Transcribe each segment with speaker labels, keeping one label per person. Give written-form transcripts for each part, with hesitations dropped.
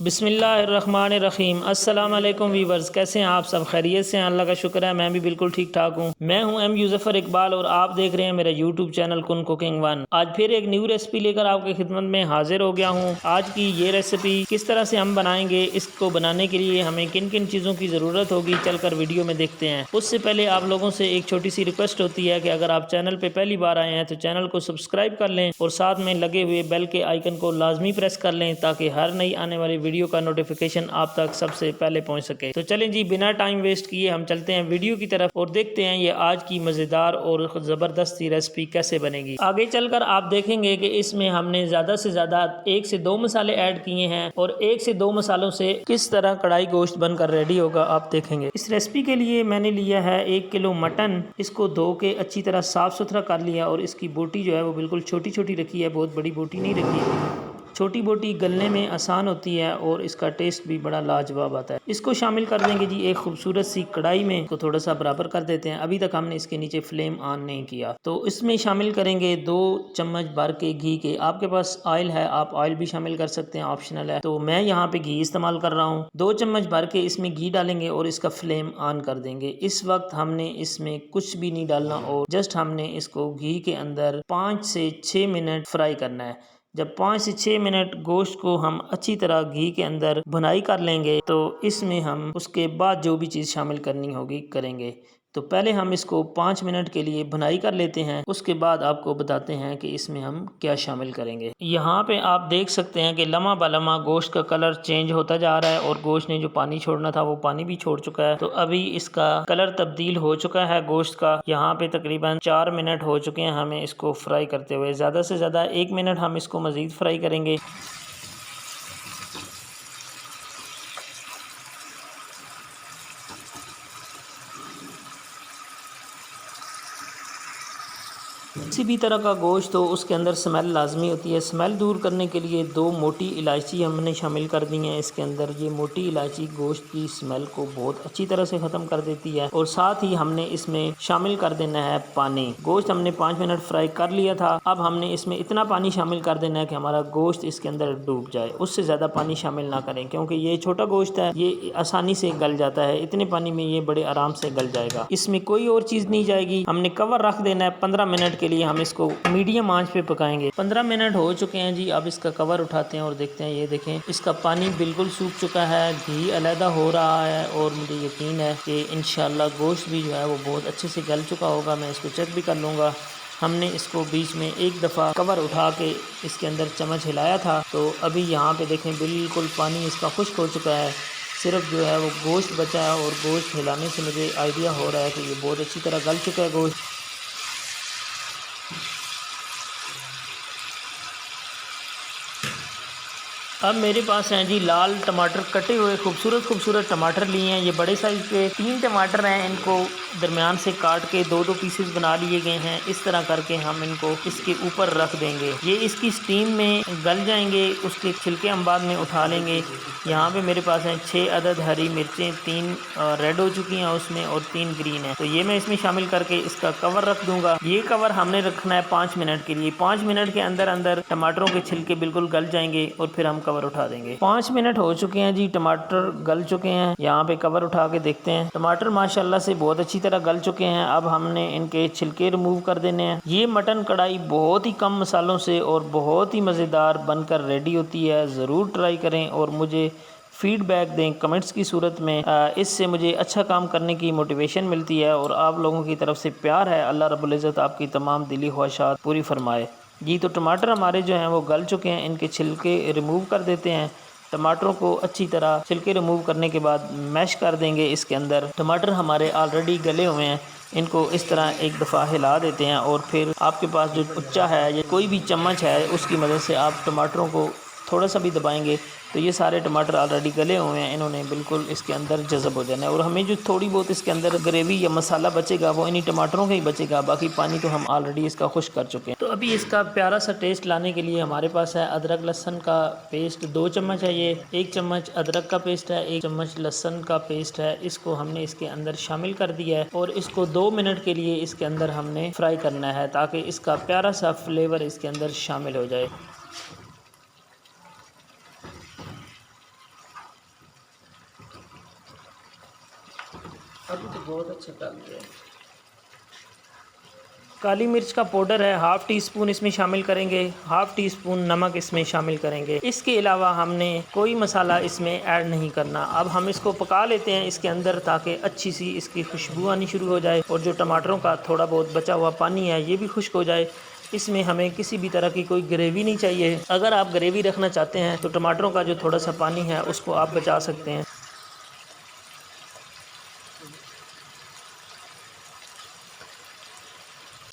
Speaker 1: बिस्मिल्लाहिर्रहमानिर्रहीम। अस्सलाम वालेकुम वीवर्स, कैसे हैं आप सब? खैरियत से हैं? अल्लाह का शुक्र है, मैं भी बिल्कुल ठीक ठाक हूँ। मैं हूँ एम यूज़फ़र इकबाल और आप देख रहे हैं मेरा यूट्यूब चैनल कुन कुकिंग वन। आज फिर एक न्यू रेसिपी लेकर आपकी खिदमत में हाजिर हो गया हूँ। आज की ये रेसिपी किस तरह से हम बनाएंगे, इसको बनाने के लिए हमें किन किन चीज़ों की ज़रूरत होगी, चलकर वीडियो में देखते हैं। उससे पहले आप लोगों से एक छोटी सी रिक्वेस्ट होती है कि अगर आप चैनल पर पहली बार आए हैं तो चैनल को सब्सक्राइब कर लें और साथ में लगे हुए बेल के आइकन को लाजमी प्रेस कर लें ताकि हर नई आने वाली वीडियो का नोटिफिकेशन आप तक सबसे पहले पहुंच सके। तो चलें जी, बिना टाइम वेस्ट किए हम चलते हैं वीडियो की तरफ और देखते हैं ये आज की मज़ेदार और ज़बरदस्त रेसिपी कैसे बनेगी। आगे चलकर आप देखेंगे कि इसमें हमने ज़्यादा से ज़्यादा 1 से 2 मसाले ऐड किए हैं और 1 से 2 मसालों से किस तरह कढ़ाई गोश्त बनकर रेडी होगा आप देखेंगे। इस रेसिपी के लिए मैंने लिया है 1 किलो मटन। इसको धो के अच्छी तरह साफ़ सुथरा कर लिया और इसकी बोटी जो है वो बिल्कुल छोटी छोटी रखी है, बहुत बड़ी बोटी नहीं रखी। छोटी बोटी गलने में आसान होती है और इसका टेस्ट भी बड़ा लाजवाब आता है। इसको शामिल कर देंगे जी एक खूबसूरत सी कढ़ाई में। इसको थोड़ा सा बराबर कर देते हैं। अभी तक हमने इसके नीचे फ्लेम ऑन नहीं किया। तो इसमें शामिल करेंगे 2 चम्मच भर के घी के। आपके पास ऑयल है, आप ऑयल भी शामिल कर सकते हैं, ऑप्शनल है। तो मैं यहाँ पे घी इस्तेमाल कर रहा हूँ। 2 चम्मच भर के इसमें घी डालेंगे और इसका फ्लेम ऑन कर देंगे। इस वक्त हमने इसमें कुछ भी नहीं डालना और जस्ट हमने इसको घी के अंदर 5 से 6 मिनट फ्राई करना है। जब 5 से 6 मिनट गोश्त को हम अच्छी तरह घी के अंदर भुनाई कर लेंगे तो इसमें हम उसके बाद जो भी चीज़ शामिल करनी होगी करेंगे। तो पहले हम इसको 5 मिनट के लिए भुनाई कर लेते हैं, उसके बाद आपको बताते हैं कि इसमें हम क्या शामिल करेंगे। यहाँ पे आप देख सकते हैं कि लम्हा बलम्हा गोश्त का कलर चेंज होता जा रहा है और गोश्त ने जो पानी छोड़ना था वो पानी भी छोड़ चुका है। तो अभी इसका कलर तब्दील हो चुका है गोश्त का। यहाँ पे तकरीबन 4 मिनट हो चुके हैं हमें इसको फ्राई करते हुए। ज़्यादा से ज़्यादा 1 मिनट हम इसको मज़ीद फ्राई करेंगे। किसी भी तरह का गोश्त हो उसके अंदर स्मेल लाजमी होती है। स्मेल दूर करने के लिए 2 मोटी इलायची हमने शामिल कर दी हैं इसके अंदर। ये मोटी इलायची गोश्त की स्मेल को बहुत अच्छी तरह से ख़त्म कर देती है। और साथ ही हमने इसमें शामिल कर देना है पानी। गोश्त हमने 5 मिनट फ्राई कर लिया था। अब हमने इसमें इतना पानी शामिल कर देना है कि हमारा गोश्त इसके अंदर डूब जाए। उससे ज़्यादा पानी शामिल ना करें क्योंकि ये छोटा गोश्त है, ये आसानी से गल जाता है। इतने पानी में ये बड़े आराम से गल जाएगा। इसमें कोई और चीज़ नहीं जाएगी। हमने कवर रख देना है 15 मिनट के लिए। हम इसको मीडियम आंच पे पकाएंगे। 15 मिनट हो चुके हैं जी। अब इसका कवर उठाते हैं और देखते हैं। ये देखें, इसका पानी बिल्कुल सूख चुका है, घी अलहदा हो रहा है और मुझे यकीन है कि इंशाल्लाह गोश्त भी जो है वो बहुत अच्छे से गल चुका होगा। मैं इसको चेक भी कर लूँगा। हमने इसको बीच में एक दफ़ा कवर उठा के इसके अंदर चम्मच हिलाया था। तो अभी यहाँ पे देखें बिल्कुल पानी इसका खुश्क हो चुका है। सिर्फ जो है वो गोश्त बचा है और गोश्त हिलाने से मुझे आइडिया हो रहा है कि ये बहुत अच्छी तरह गल चुका है गोश्त। अब मेरे पास हैं जी लाल टमाटर, कटे हुए खूबसूरत खूबसूरत टमाटर लिए हैं। ये बड़े साइज़ के 3 टमाटर हैं। इनको दरमियान से काट के 2-2 पीसेस बना लिए गए हैं। इस तरह करके हम इनको इसके ऊपर रख देंगे। ये इसकी स्टीम में गल जाएंगे। उसके छिलके हम बाद में उठा लेंगे। यहाँ पे मेरे पास हैं 6 अदद हरी मिर्चें, 3 रेड हो चुकी हैं उसमें और 3 ग्रीन है। तो ये मैं इसमें शामिल करके इसका कवर रख दूंगा। ये कवर हमने रखना है 5 मिनट के लिए। 5 मिनट के अंदर अंदर टमाटरों के छिलके बिल्कुल गल जाएंगे और फिर हम कवर उठा देंगे। 5 मिनट हो चुके हैं जी, टमाटर गल चुके हैं। यहाँ पे कवर उठा के देखते हैं। टमाटर माशाल्लाह से बहुत अच्छी तरह गल चुके हैं। अब हमने इनके छिलके रिमूव कर देने हैं। ये मटन कढ़ाई बहुत ही कम मसालों से और बहुत ही मज़ेदार बनकर रेडी होती है। ज़रूर ट्राई करें और मुझे फीडबैक दें कमेंट्स की सूरत में। इससे मुझे अच्छा काम करने की मोटिवेशन मिलती है और आप लोगों की तरफ से प्यार है। अल्लाह रब्बुल इज़्ज़त आपकी तमाम दिली ख्वाहिशात पूरी फरमाए जी। तो टमाटर हमारे जो हैं वो गल चुके हैं। इनके छिलके रिमूव कर देते हैं। टमाटरों को अच्छी तरह छिलके रिमूव करने के बाद मैश कर देंगे इसके अंदर। टमाटर हमारे ऑलरेडी गले हुए हैं। इनको इस तरह एक दफ़ा हिला देते हैं और फिर आपके पास जो कुच्चा है या कोई भी चम्मच है उसकी मदद से आप टमाटरों को थोड़ा सा भी दबाएंगे तो ये सारे टमाटर ऑलरेडी गले हुए हैं। इन्होंने बिल्कुल इसके अंदर जज़ब हो जाना है और हमें जो थोड़ी बहुत इसके अंदर ग्रेवी या मसाला बचेगा वो इन्हीं टमाटरों का ही बचेगा। बाकी पानी तो हम ऑलरेडी इसका खुश्क कर चुके हैं। तो अभी इसका प्यारा सा टेस्ट लाने के लिए हमारे पास है अदरक लहसुन का पेस्ट। 2 चम्मच है ये। 1 चम्मच अदरक का पेस्ट है, 1 चम्मच लहसुन का पेस्ट है। इसको हमने इसके अंदर शामिल कर दिया है और इसको 2 मिनट के लिए इसके अंदर हमने फ्राई करना है ताकि इसका प्यारा सा फ्लेवर इसके अंदर शामिल हो जाए। अभी तो बहुत अच्छा कर दिया है। काली मिर्च का पाउडर है, हाफ़ टी स्पून इसमें शामिल करेंगे। हाफ़ टी स्पून नमक इसमें शामिल करेंगे। इसके अलावा हमने कोई मसाला इसमें ऐड नहीं करना। अब हम इसको पका लेते हैं इसके अंदर, ताकि अच्छी सी इसकी खुशबू आनी शुरू हो जाए और जो टमाटरों का थोड़ा बहुत बचा हुआ पानी है ये भी खुश्क हो जाए। इसमें हमें किसी भी तरह की कोई ग्रेवी नहीं चाहिए। अगर आप ग्रेवी रखना चाहते हैं तो टमाटरों का जो थोड़ा सा पानी है उसको आप बचा सकते हैं।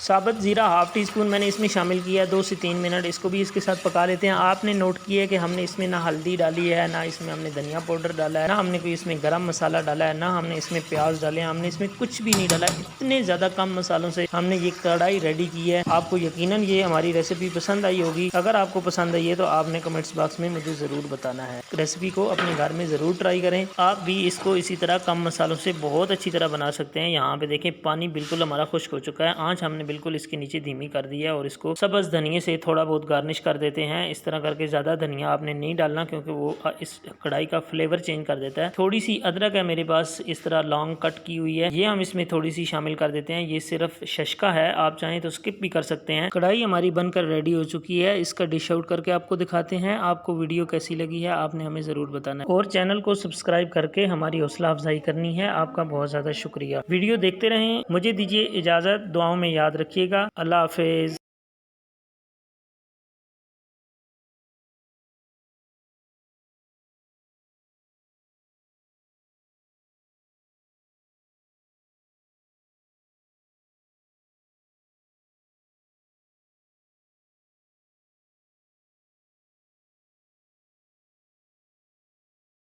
Speaker 1: साबुत ज़ीरा हाफ़ टी स्पून मैंने इसमें शामिल किया। 2 से 3 मिनट इसको भी इसके साथ पका लेते हैं। आपने नोट किया है कि हमने इसमें ना हल्दी डाली है, ना इसमें हमने धनिया पाउडर डाला है, ना हमने कोई इसमें गरम मसाला डाला है, ना हमने इसमें प्याज डाले हैं। हमने इसमें कुछ भी नहीं डाला है। इतने ज़्यादा कम मसालों से हमने ये कढ़ाई रेडी की है। आपको यकीनन ये हमारी रेसिपी पसंद आई होगी। अगर आपको पसंद आई है तो आपने कमेंट्स बॉक्स में मुझे ज़रूर बताना है। रेसिपी को अपने घर में ज़रूर ट्राई करें। आप भी इसको इसी तरह कम मसालों से बहुत अच्छी तरह बना सकते हैं। यहाँ पे देखें पानी बिल्कुल हमारा खुश्क हो चुका है। आँच हमने बिल्कुल इसके नीचे धीमी कर दी है और इसको सब्ज़ धनिए से थोड़ा बहुत गार्निश कर देते हैं। इस तरह करके ज़्यादा धनिया आपने नहीं डालना, क्योंकि वो इस कढ़ाई का फ्लेवर चेंज कर देता है। थोड़ी सी अदरक है मेरे पास, इस तरह लॉन्ग कट की हुई है, ये हम इसमें थोड़ी सी शामिल कर देते हैं। ये सिर्फ शशका है, आप चाहें तो स्किप भी कर सकते हैं। कढ़ाई हमारी बनकर रेडी हो चुकी है। इसका डिश आउट करके आपको दिखाते हैं। आपको वीडियो कैसी लगी है आपने हमें ज़रूर बताना है और चैनल को सब्सक्राइब करके हमारी हौसला अफजाई करनी है। आपका बहुत ज़्यादा शुक्रिया। वीडियो देखते रहें। मुझे दीजिए इजाज़त। दुआओं में याद रखिएगा। अल्लाह हाफिज़।